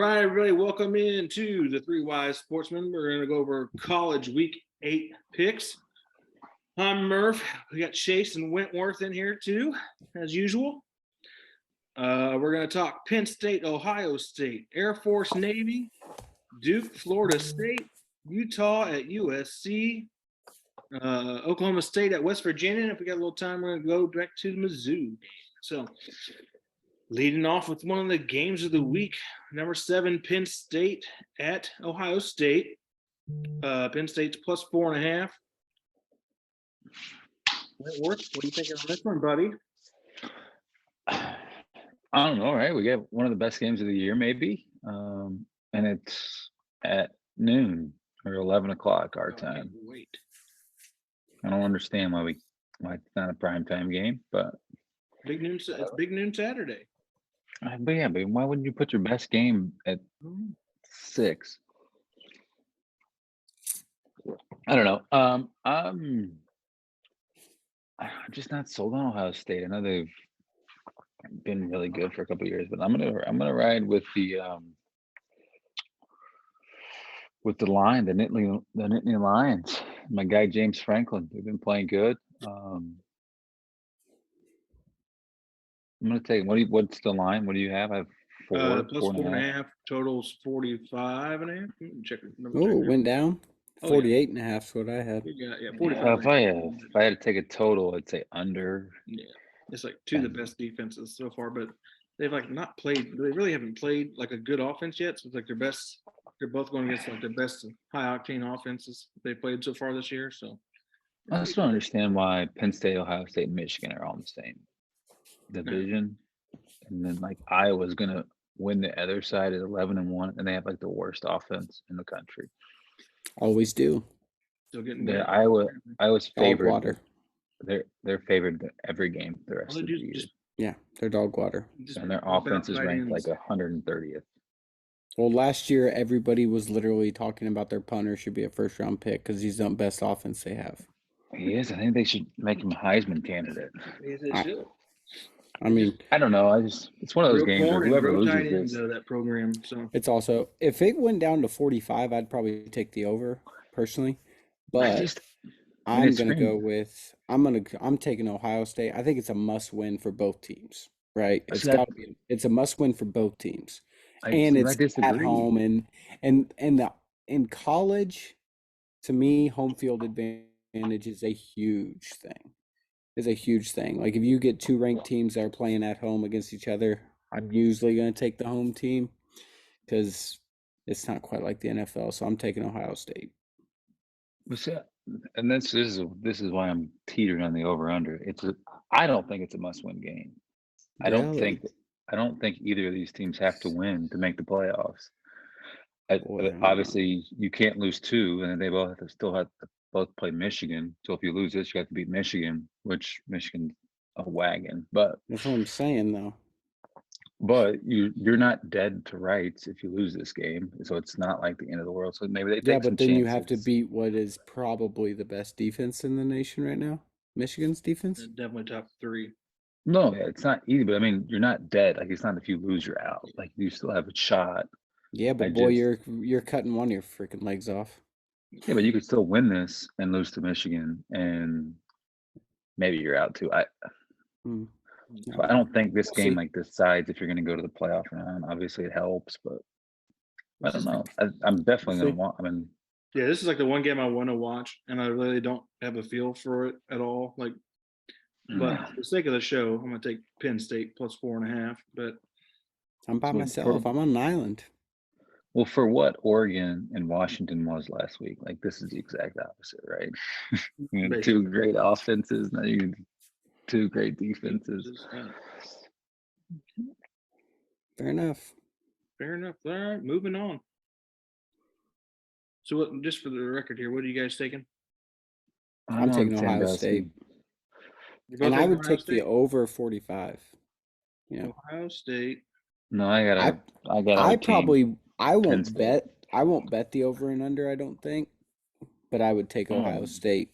right, everybody, welcome in to the 3Wise Sportsmen. We're going to go over college week 8 picks. I'm Murf. We got Chase and Wentworth in here too, as usual. We're going to talk Penn State, Ohio State, Air Force, Navy, Duke, Florida State, Utah at USC, Oklahoma State at West Virginia. And if we got a little time, we're going to go back to the Mizzou. So, leading off with one of the games of the week, number 7, Penn State at Ohio State. Penn State's plus 4.5. Wentworth, what do you think of this one, buddy? I don't know, right? We got one of the best games of the year, maybe. And it's at noon or 11 o'clock our time. Wait. I don't understand why it's not a primetime game, but Big noon. It's big noon Saturday. But why wouldn't you put your best game at 6? I don't know. I'm just not sold on Ohio State. I know they've been really good for a couple of years, but I'm gonna ride with the Nittany Lions. My guy James Franklin. They've been playing good. I'm gonna take. What's the line? What do you have? I have 4. Plus 4.5. Totals 45.5. Check it. Oh, it went down. 48.5 is what I had. Yeah, 45. If I had to take a total, I'd say under. Yeah, it's like two of the best defenses so far, but they've not played. They really haven't played like a good offense yet. So it's like their best. They're both going against like the best high octane offenses they played so far this year. So I just don't understand why Penn State, Ohio State, and Michigan are all in the same division, and then like Iowa's gonna win the other side at 11-1, and they have like the worst offense in the country. Always do. Still getting Iowa's dog water. They're favored every game the rest of the year. Yeah, they're dog water. And their offense is ranked like 130th. Well, last year everybody was literally talking about their punter should be a first-round pick because he's the best offense they have. He is. I think they should make him a Heisman candidate. I mean, I don't know. It's one of those games where whoever loses this. That program. So it's also, if it went down to 45, I'd probably take the over personally. But I'm taking Ohio State. I think it's a must-win for both teams, right? It's a must-win for both teams, and it's at home. And in college, to me, home field advantage is a huge thing. Like if you get 2 ranked teams that are playing at home against each other, I'm usually going to take the home team because it's not quite like the NFL. So I'm taking Ohio State. And this is why I'm teetering on the over/under. I don't think it's a must-win game. I don't think either of these teams have to win to make the playoffs. Obviously, you can't lose 2, and they both have to both play Michigan. So if you lose this, you have to beat Michigan, which Michigan's a wagon. But that's what I'm saying, though. But you're not dead to rights if you lose this game, so it's not like the end of the world. So maybe they take some chances. You have to beat what is probably the best defense in the nation right now, Michigan's defense. Definitely top 3. No, it's not easy, but I mean, you're not dead. Like it's not if you lose, you're out. Like you still have a shot. Yeah, but you're cutting one of your freaking legs off. Yeah, but you could still win this and lose to Michigan, and maybe you're out too. So I don't think this game decides if you're going to go to the playoff or not. Obviously, it helps, but I don't know. I'm definitely going to want. Yeah, this is like the one game I want to watch, and I really don't have a feel for it at all. But for the sake of the show, I'm going to take Penn State plus 4.5. But I'm by myself. I'm on an island. Well, for what Oregon and Washington was last week, like this is the exact opposite, right? 2 great offenses, not even 2 great defenses. Fair enough. All right, moving on. So, just for the record here, what are you guys taking? I'm taking Ohio State, and I would take the over 45. Yeah, Ohio State. No, I won't bet the over and under, I don't think, but I would take Ohio State.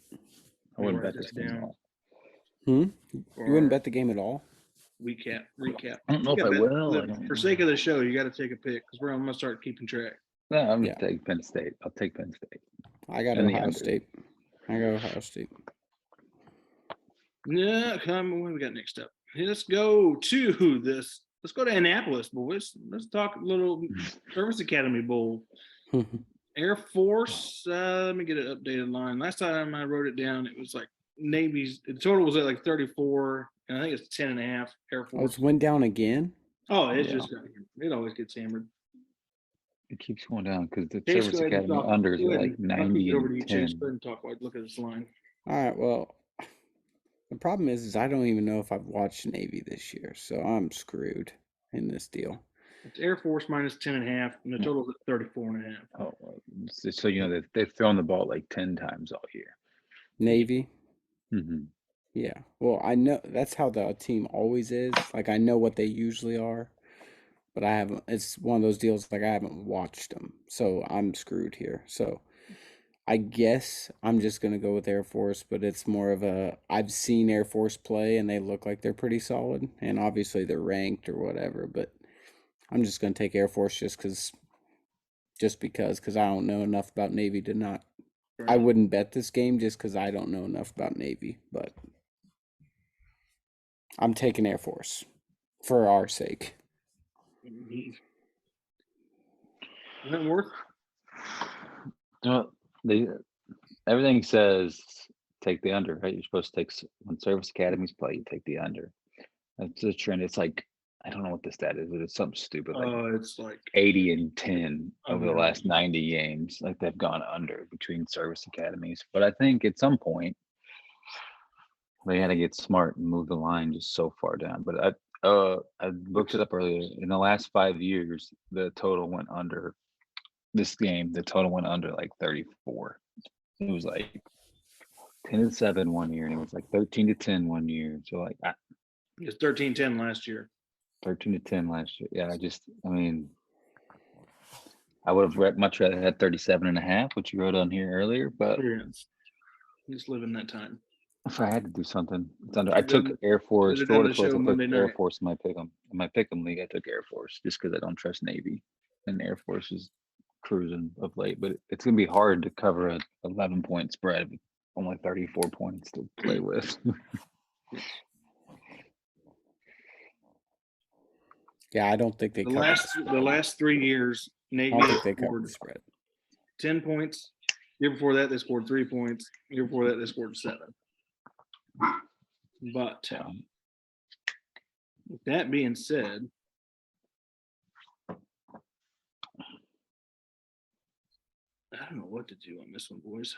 I wouldn't bet this game at all. You wouldn't bet the game at all? recap. I don't know if I will. For sake of the show, you got to take a pick because I'm gonna start keeping track. No, I'm gonna take Penn State. I'll take Penn State. I got Ohio State. I got Ohio State. Yeah, come. What do we got next up? Let's go to this. Let's go to Annapolis, boys. Let's talk a little Service Academy Bowl. Air Force. Let me get an updated line. Last time I wrote it down, it was like Navy's. The total was at like 34, and I think it's 10.5. Air Force. Oh, it's went down again. Oh, it's just it always gets hammered. It keeps going down because the Service Academy unders are like 90 and 10. Go ahead and talk. Look at this line. All right. Well, the problem is I don't even know if I've watched Navy this year, so I'm screwed in this deal. It's Air Force minus 10.5, and the total is at 34.5. Oh, so you know they've thrown the ball like 10 times all year. Navy. Mm-hmm. Yeah. Well, I know that's how the team always is. Like I know what they usually are, but I haven't. It's one of those deals like I haven't watched them, so I'm screwed here. So I guess I'm just gonna go with Air Force, but it's more of a I've seen Air Force play and they look like they're pretty solid, and obviously they're ranked or whatever. But I'm just gonna take Air Force just because I don't know enough about Navy to not. I wouldn't bet this game just because I don't know enough about Navy, but I'm taking Air Force for our sake. Wentworth. No, everything says take the under, right? You're supposed to take when Service Academies play, you take the under. That's the trend. It's like I don't know what the stat is, but it's something stupid. Like it's like 80 and 10 over the last 90 games. Like they've gone under between Service Academies. But I think at some point they had to get smart and move the line just so far down. But I looked it up earlier. In the last 5 years, the total went under. This game, the total went under like 34. It was like 10-7 one year, and it was like 13-10 one year. So like it was 13-10 last year. 13-10 last year. Yeah, I mean, I would have much rather had 37.5, which you wrote on here earlier, but just living that time. If I had to do something, it's under. I took Air Force. Florida Close. I took Air Force in my pick'em league. I took Air Force just because I don't trust Navy, and Air Force is cruising of late. But it's gonna be hard to cover a 11-point spread with only 34 points to play with. Yeah, I don't think they the last 3 years Navy scored the spread. 10 points. Year before that they scored 3 points. Year before that they scored 7. But with that being said, I don't know what to do on this one, boys.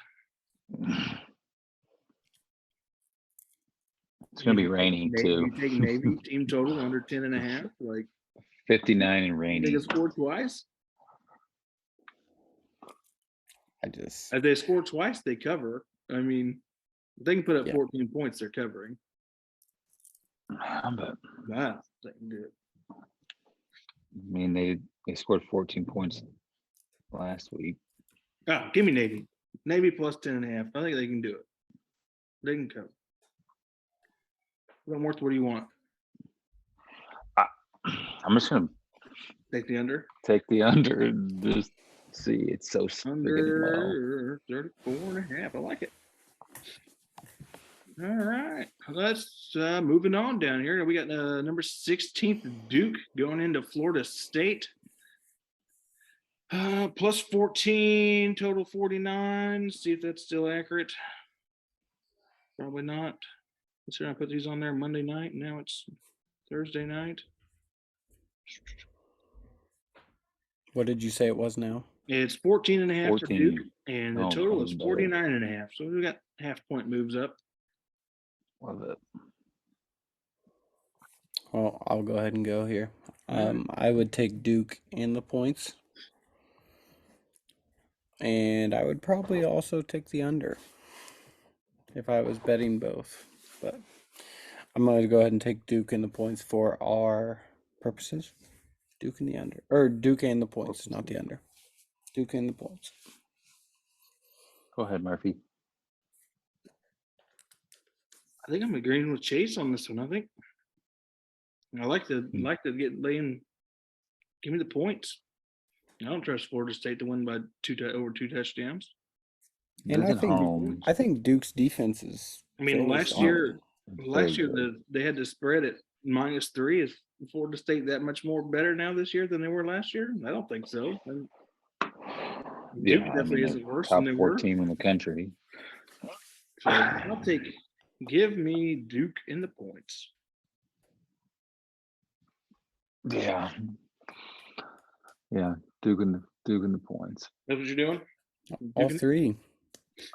It's gonna be rainy too. You take Navy team total under 10.5, like 59 and rainy. They scored twice. If they score twice, they cover. I mean, if they can put up 14 points, they're covering. Wow, they can do it. I mean, they scored 14 points last week. Oh, give me Navy. Navy plus 10.5. I think they can do it. They can cover. What do you want? I'm just gonna take the under. Take the under and just see. It's so under 34.5. I like it. All right, let's moving on down here. We got number 16th Duke going into Florida State. Plus 14, total 49. See if that's still accurate. Probably not. Let's see, I put these on there Monday night. Now it's Thursday night. What did you say it was now? It's 14.5 for Duke, and the total is 49.5. So we got half-point moves up. Love it. Well, I'll go ahead and go here. I would take Duke in the points. And I would probably also take the under if I was betting both. But I'm going to go ahead and take Duke in the points for our purposes. Duke in the under. Or Duke and the points, not the under. Duke and the points. Go ahead, Murphy. I think I'm agreeing with Chase on this one. I think I like to get laying. Give me the points. I don't trust Florida State to win by over 2 touchdowns. And I think Duke's defense is. I mean, last year they had to spread at -3. Is Florida State that much more better now this year than they were last year? I don't think so. Duke definitely isn't worse than they were. Top 4 team in the country. So I'll give me Duke in the points. Yeah. Yeah, Duke in the points. That's what you're doing? All 3.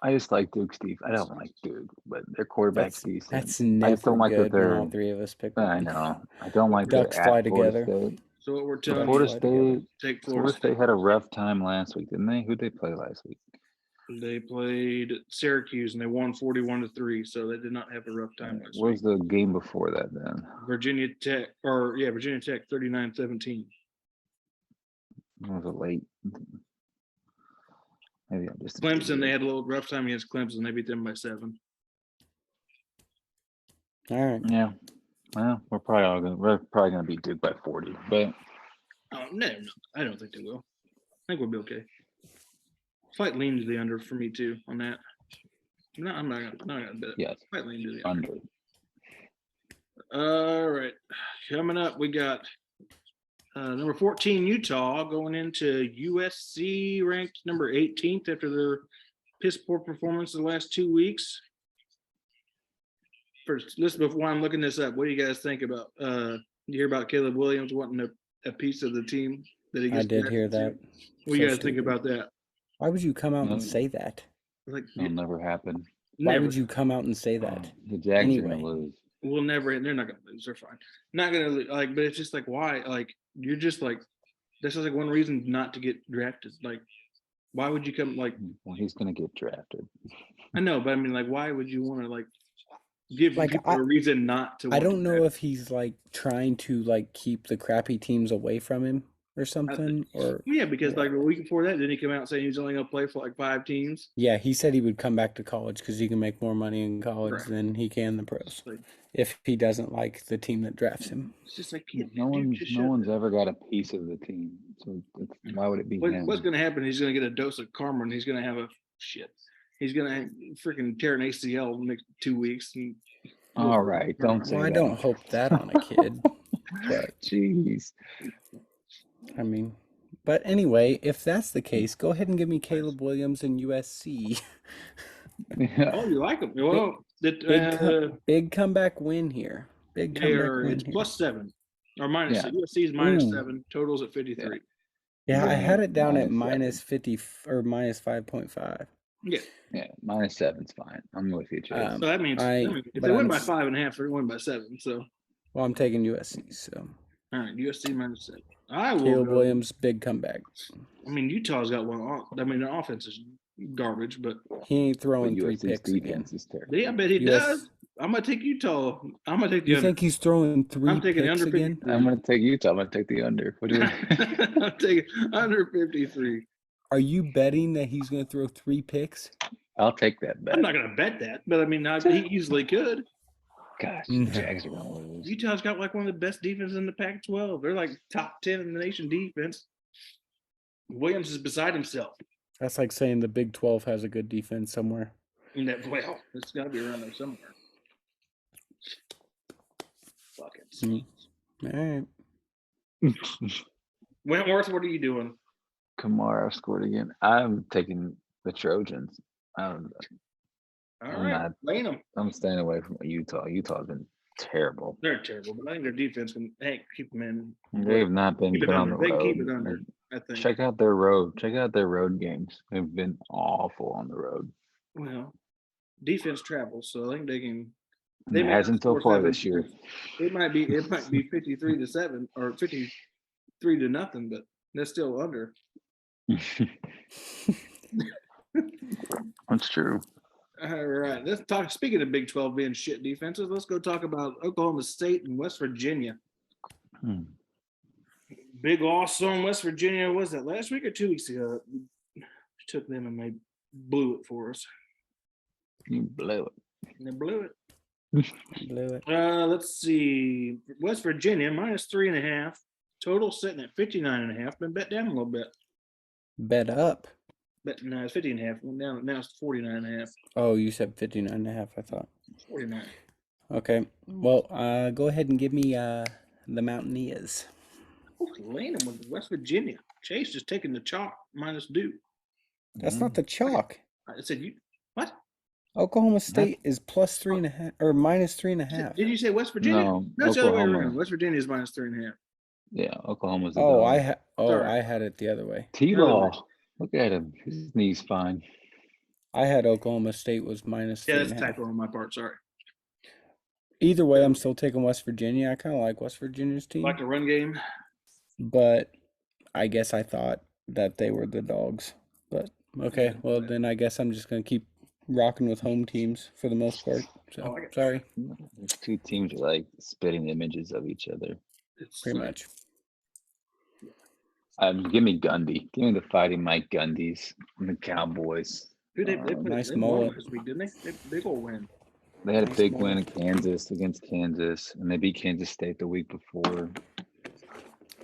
I just like Duke's defense. I don't like Duke, but their quarterback's decent. That's never don't like good when all 3 of us pick I one. know. I don't like Ducks fly together. State. So what we're telling Florida State had a rough time last week, didn't they? Who'd they play last week? They played Syracuse and they won 41-3, so they did not have a rough time last week. Where's the game before that then? Virginia Tech 39-17. It was a late. Maybe I'm just Clemson. They had a little rough time against Clemson. They beat them by 7. All right. Yeah. Well, we're probably gonna beat Duke by 40, but no, I don't think they will. I think we'll be okay. Slight lean to the under for me too on that. No, I'm not gonna bet it. Yes. Slight lean to the under. All right, coming up, we got number 14 Utah going into USC, ranked number 18th after their piss poor performance the last 2 weeks. First, listen, before I'm looking this up, what do you guys think about? You hear about Caleb Williams wanting a piece of the team that he gets? I did hear that. What do you guys think about that? Why would you come out and say that? Like, it'll never happen. Why would you come out and say that? The Jags are gonna lose. We'll never. They're not gonna lose. They're fine. Not gonna lose. Like, but it's just like, why? Like, you're just like, this is like one reason not to get drafted. Like, why would you come? Like, well, he's gonna get drafted. I know, but I mean, like, why would you want to like give people a reason not to? I don't know if he's like trying to like keep the crappy teams away from him or something, or yeah, because like a week before that, didn't he come out saying he was only gonna play for like 5 teams? Yeah, he said he would come back to college because he can make more money in college than he can in the pros. Like, if he doesn't like the team that drafts him, it's just like no one's ever got a piece of the team, so why would it be him? What's gonna happen? He's gonna get a dose of karma, and he's gonna have he's gonna freaking tear an ACL in the next 2 weeks. And all right, don't say that. I don't hope that on a kid. But jeez. I mean, but anyway, if that's the case, go ahead and give me Caleb Williams and USC. Yeah. Oh, you like him? Well, big comeback win here. Big comeback win. It's +7 or minus. Yeah. USC is -7. Totals at 53. Yeah, I had it down at -50 or -5.5. Yeah. Yeah, -7's fine. I'm with you, Chase. So that means if they win by 5.5, they're going by 7. So. Well, I'm taking USC. So. All right, USC -7. Caleb Williams, big comeback. I mean, Utah's got one. I mean, the offense is garbage, but he ain't throwing 3 picks again. Yeah, I bet he does. I'm gonna take Utah. I'm gonna take the under. You think he's throwing 3 I'm taking picks under again? I'm gonna take Utah. I'm gonna take the under. What do you I'm taking under 53. Are you betting that he's gonna throw 3 picks? I'll take that bet. I'm not gonna bet that, but I mean, he easily could. Gosh, the Jags are gonna lose. Utah's got like one of the best defenses in the Pac-12. They're like top 10 in the nation defense. Williams is beside himself. That's like saying the Big 12 has a good defense somewhere. Well, it's got to be around there somewhere. Fuck it. All right. Wentworth, what are you doing? Kamara scored again. I'm taking the Trojans. All right, laying them. I'm staying away from Utah. Utah's been terrible. They're terrible, but I think their defense can keep them in. They've not been good on the road. They keep it under, I think. Check out their road games. They've been awful on the road. Well, defense travels, so I think they can. It hasn't so far this year. It might be 53-7 or 53-0, but that's still under. That's true. All right, let's talk. Speaking of Big 12 being shit defenses, let's go talk about Oklahoma State and West Virginia. Big loss on West Virginia. Was that last week or 2 weeks ago? We took them and they blew it for us. You blew it. They blew it. Blew it. Let's see. West Virginia -3.5. Total sitting at 59.5. Been bet down a little bit. Bet up. But no, it's 50.5. Went down. Now it's 49.5. Oh, you said 59.5, I thought. 49. Okay. Well, go ahead and give me the Mountaineers. Laying them with West Virginia. Chase just taking the chalk -2. That's not the chalk. I said you what? Oklahoma State is +3.5 or -3.5. Did you say West Virginia? No, That's the other way Oklahoma. around. West Virginia is -3.5. Yeah, Oklahoma's the Oh, dog. Sorry. I had it the other way. T-Law. Look at him. His knee's fine. I had Oklahoma State was -3.5. Yeah, that's a typo on my part. Sorry. Either way, I'm still taking West Virginia. I kind of like West Virginia's team. Like the run game. But I guess I thought that they were the dogs. But okay, well then I guess I'm just gonna keep rocking with home teams for the most part. So sorry. These two teams are like spitting images of each other. It's Pretty much. Give me Gundy. Give me the Fighting Mike Gundys and the Cowboys. Dude, they put nice they mullet won this week, didn't they? Big old win. They had a Nice big mullet. win in Kansas against Kansas, and they beat Kansas State the week before.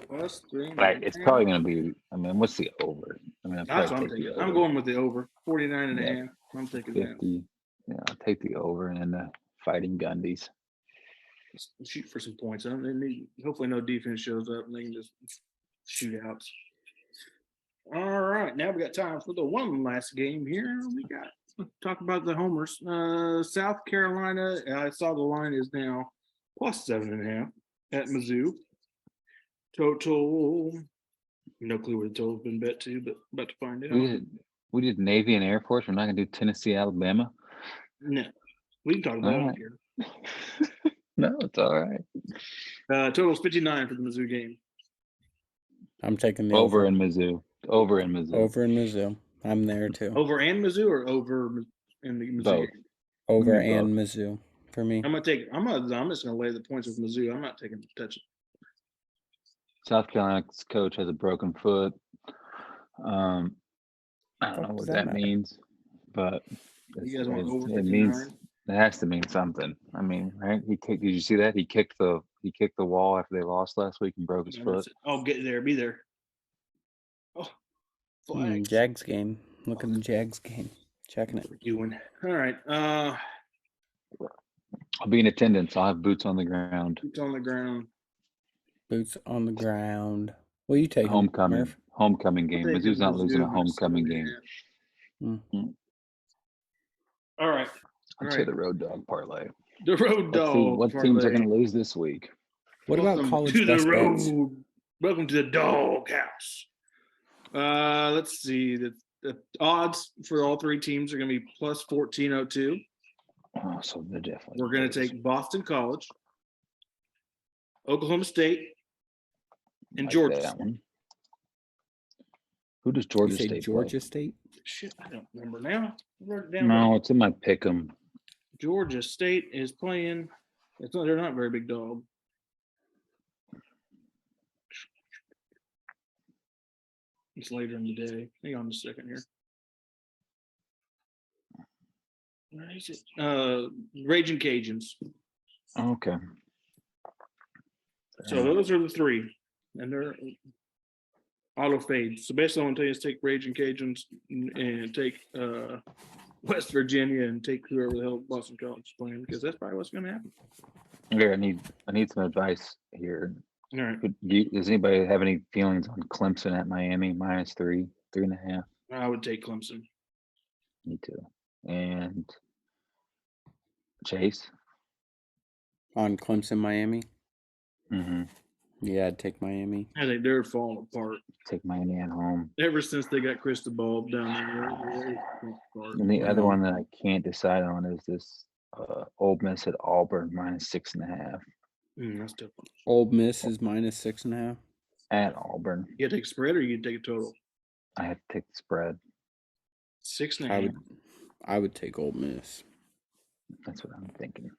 Right, it's probably going to be. I mean, what's the over? I mean, That's what I'm taking. I'm going with the over 49.5. I'm taking 50. Yeah, I'll take the over and then the Fighting Gundys. that. Let's shoot for some points. Hopefully, no defense shows up and they can just shoot outs. All right, now we got time for the one last game here. Let's talk about the homers. South Carolina. I saw the line is now +7.5 at Mizzou. Total. No clue where the total's been bet to, but about to find out. We did Navy and Air Force. We're not going to do Tennessee, Alabama. No, we can talk about All it right. here. No, it's all right. Total's 59 for the Mizzou game. I'm taking the Over in Mizzou. Over in Mizzou. Over in Mizzou. I'm there too. Over and Mizzou or over in the Mizzou Both. game? Over Both. and Mizzou for me. I'm just gonna lay the points with Mizzou. I'm not taking touch it. South Carolina's coach has a broken foot. I don't know what that means, but You guys want over it 59? means it has to mean something. I mean, right? Did you see that? He kicked the wall after they lost last week and broke his foot. Oh, get there, be there. Oh, flags. Jags game. Look at the Jags game. Checking it. Doing. All right. I'll be in attendance. I'll have boots on the ground. Boots on the ground. Boots on the ground. What are you taking? Homecoming. Murph? Homecoming game. Mizzou's not losing a homecoming game. All right. I'd say the road dog parlay. The road dog. What teams are going to lose this week? What about college best bets? Welcome to the dog house. Let's see. The odds for all three teams are going to be +1402. Oh, so they're definitely. We're going to take Boston College, Oklahoma State, and Georgia State. Who does Georgia State Georgia play? State? Shit, I don't remember now. I wrote it down. No, it's in my pick'em. Georgia State is playing. They're not a very big dog. It's later in the day. Hang on a second here. Where is it? Raging Cajuns. Okay. So those are the three, and they're auto fade. So basically, I'm going to tell you is take Raging Cajuns and take West Virginia and take whoever the hell Boston College is playing, because that's probably what's going to happen. Okay, I need some advice here. All right. Does anybody have any feelings on Clemson at Miami -3.5? I would take Clemson. Me too. And Chase On Clemson, Miami? Mm-hmm. Yeah, I'd take Miami. I think they're falling apart. Take Miami at home. Ever since they got Cristobal down there. And the other one that I can't decide on is this Ole Miss at Auburn -6.5. That's tough. Ole Miss is -6.5. At Auburn. You take a spread or you take a total? I have to take the spread. 6.5. I would take Ole Miss. That's what I'm thinking.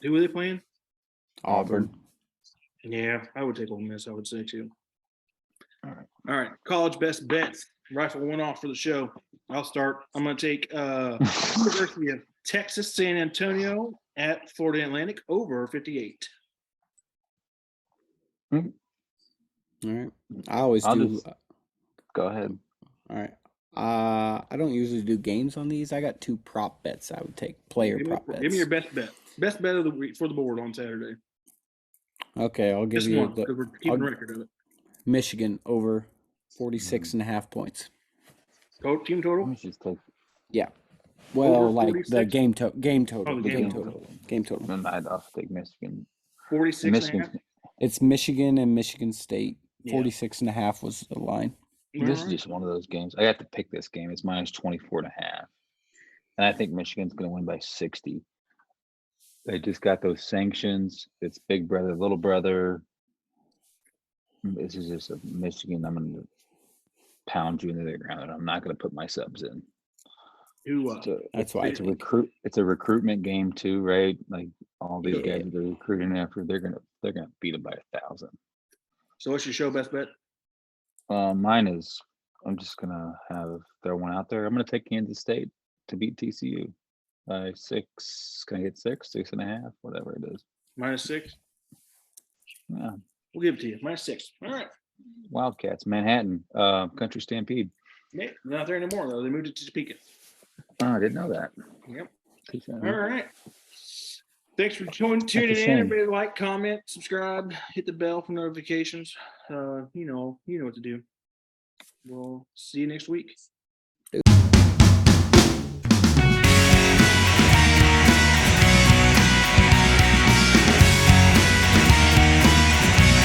Who are they playing? Auburn. Yeah, I would take Ole Miss, I would say too. All right. All right. College best bets. Rifle one off for the show. I'll start. I'm going to take University of Texas, San Antonio at Florida Atlantic over 58. All right. I always do. Go ahead. All right. I don't usually do games on these. I got 2 prop bets I would take. Prop bets. Give me your best bet. Best bet of the week for the board on Saturday. Okay, I'll give Just you one, because we're keeping record of it. Michigan over 46.5 points. Team total? Let me just take. Yeah. Well, Over like 46? the game total. Oh, the game total. Game total. Then I'd also take Michigan. 46.5? It's Michigan and Michigan State. Yeah. 46.5 was the line. This is just one of those games. I have to pick this game. It's minus 24.5. And I think Michigan's going to win by 60. They just got those sanctions. It's big brother, little brother. This is just a Michigan. I'm going to pound you into the ground, and I'm not going to put my subs in. That's why it's a recruitment game too, right? Like all these guys that are recruiting after, they're gonna beat them by 1,000. So what's your show best bet? Mine is, I'm just gonna throw one out there. I'm gonna take Kansas State to beat TCU by 6. Can I get 6, 6.5, whatever it is? -6. Yeah, we'll give it to you. -6. All right. Wildcats, Manhattan, Country Stampede. Yeah, not there anymore though. They moved it to Topeka. Oh, I didn't know that. Yep. All right. Thanks for tuning in. Everybody like, comment, subscribe, hit the bell for notifications. You know what to do. We'll see you next week.